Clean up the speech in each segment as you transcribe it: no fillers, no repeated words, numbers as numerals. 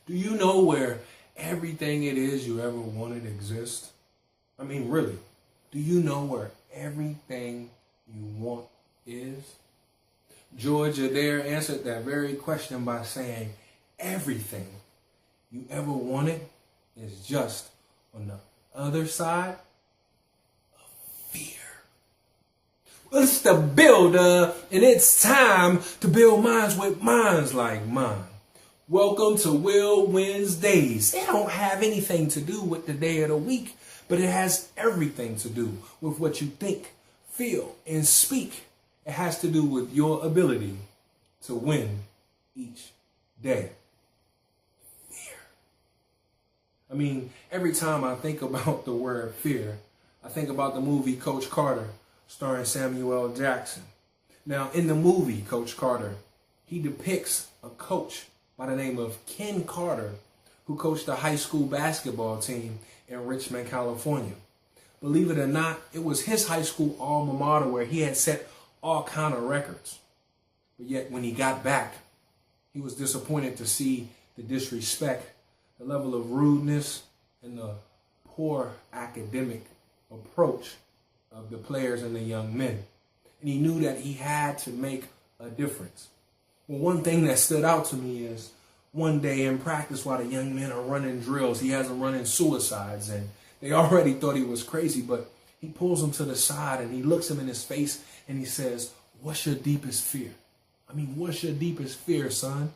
Do you know where everything it is you ever wanted exists? I mean, really, do you know where everything you want is? George Adair answered that very question by saying, everything you ever wanted is just on the other side of fear. Well, it's the builder, and it's time to build minds with minds like mine. Welcome to W.I.L.L Wednesdays. It don't have anything to do with the day of the week, but it has everything to do with what you think, feel, and speak. It has to do with your ability to win each day. Fear. I mean, every time I think about the word fear, I think about the movie Coach Carter, starring Samuel L. Jackson. Now, in the movie Coach Carter, he depicts a coach by the name of Ken Carter, who coached a high school basketball team in Richmond, California. Believe it or not, it was his high school alma mater where he had set all kind of records. But yet when he got back, he was disappointed to see the disrespect, the level of rudeness, and the poor academic approach of the players and the young men. And he knew that he had to make a difference. Well, one thing that stood out to me is one day in practice while the young men are running drills, he has them running suicides, and they already thought he was crazy, but he pulls them to the side and he looks him in his face and he says, "What's your deepest fear? I mean, what's your deepest fear, son?"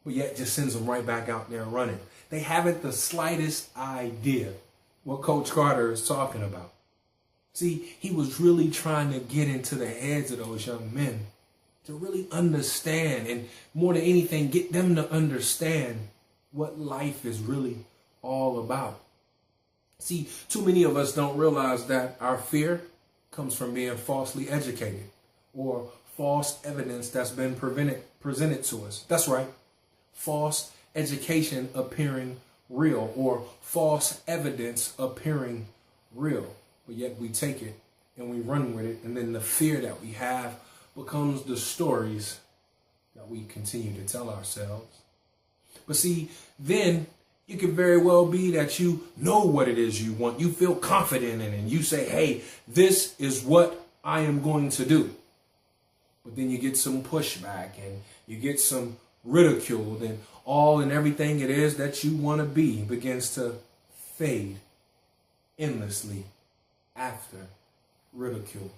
But yet just sends them right back out there running. They haven't the slightest idea what Coach Carter is talking about. See, he was really trying to get into the heads of those young men to really understand, and more than anything, get them to understand what life is really all about. See, too many of us don't realize that our fear comes from being falsely educated or false evidence that's been presented to us. That's right. False education appearing real, or false evidence appearing real. But yet we take it and we run with it, and then the fear that we have becomes the stories that we continue to tell ourselves. But see, then it could very well be that you know what it is you want. You feel confident in it, and you say, "Hey, this is what I am going to do." But then you get some pushback and you get some ridicule, and all and everything it is that you want to be begins to fade endlessly after ridicule.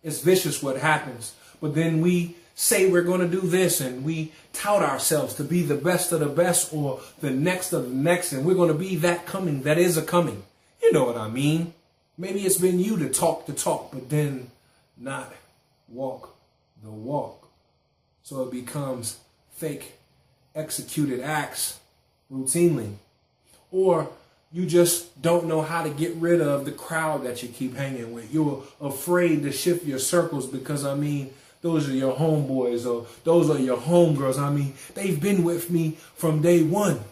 It's vicious what happens, but then we say we're going to do this, and we tout ourselves to be the best of the best or the next of the next, and we're going to be that coming that is a coming. You know what I mean? Maybe it's been you to talk the talk, but then not walk the walk. So it becomes fake executed acts routinely. Or you just don't know how to get rid of the crowd that you keep hanging with. You're afraid to shift your circles because, I mean, those are your homeboys or those are your homegirls. I mean, they've been with me from day one,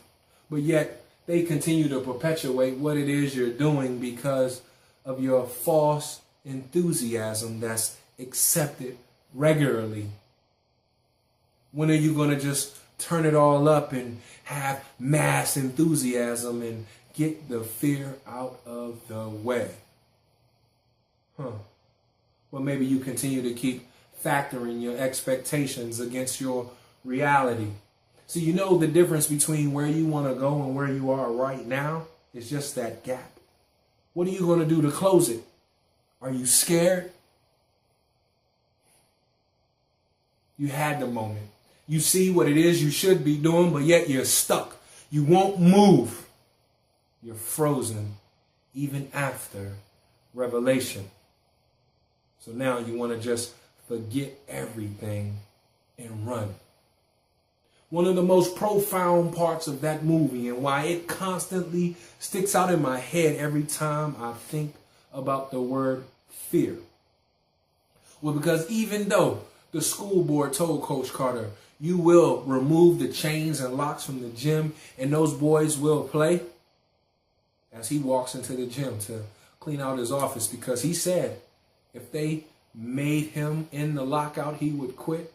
but yet they continue to perpetuate what it is you're doing because of your false enthusiasm that's accepted regularly. When are you going to just turn it all up and have mass enthusiasm and get the fear out of the way? Well, maybe you continue to keep factoring your expectations against your reality. So you know the difference between where you want to go and where you are right now is just that gap. What are you going to do to close it? Are you scared? You had the moment. You see what it is you should be doing, but yet you're stuck. You won't move. You're frozen even after revelation. So now you want to just forget everything and run. One of the most profound parts of that movie, and why it constantly sticks out in my head every time I think about the word fear, well, because even though the school board told Coach Carter, "You will remove the chains and locks from the gym and those boys will play," as he walks into the gym to clean out his office, because he said if they made him in the lockout, he would quit.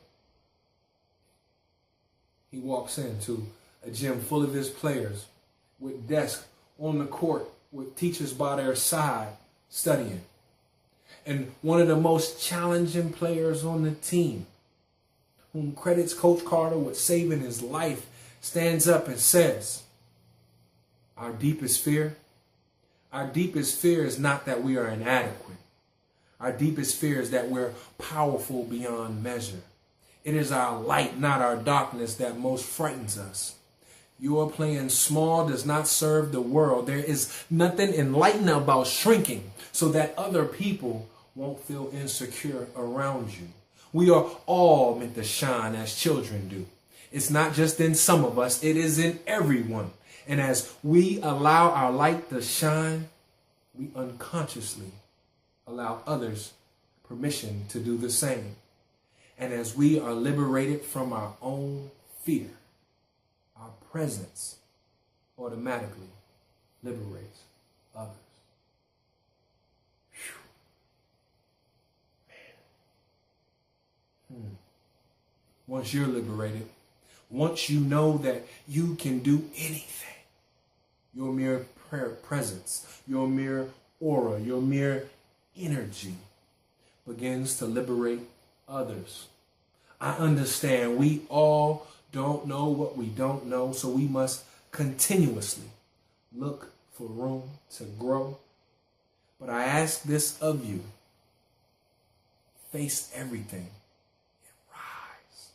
He walks in to A gym full of his players with desks on the court with teachers by their side studying. And one of the most challenging players on the team, whom credits Coach Carter with saving his life, stands up and says, our deepest fear is not that we are inadequate. Our deepest fear is that we're powerful beyond measure. It is our light, not our darkness, that most frightens us. Your playing small does not serve the world. There is nothing enlightening about shrinking so that other people won't feel insecure around you. We are all meant to shine as children do. It's not just in some of us, it is in everyone. And as we allow our light to shine, we unconsciously allow others permission to do the same. And as we are liberated from our own fear, our presence automatically liberates others. Once you're liberated, once you know that you can do anything, your mere presence, your mere aura, your mere energy begins to liberate others. I understand we all don't know what we don't know, so we must continuously look for room to grow. But I ask this of you: face everything and rise.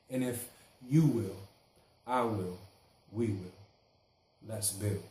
And if you will, I will, we will. Let's build.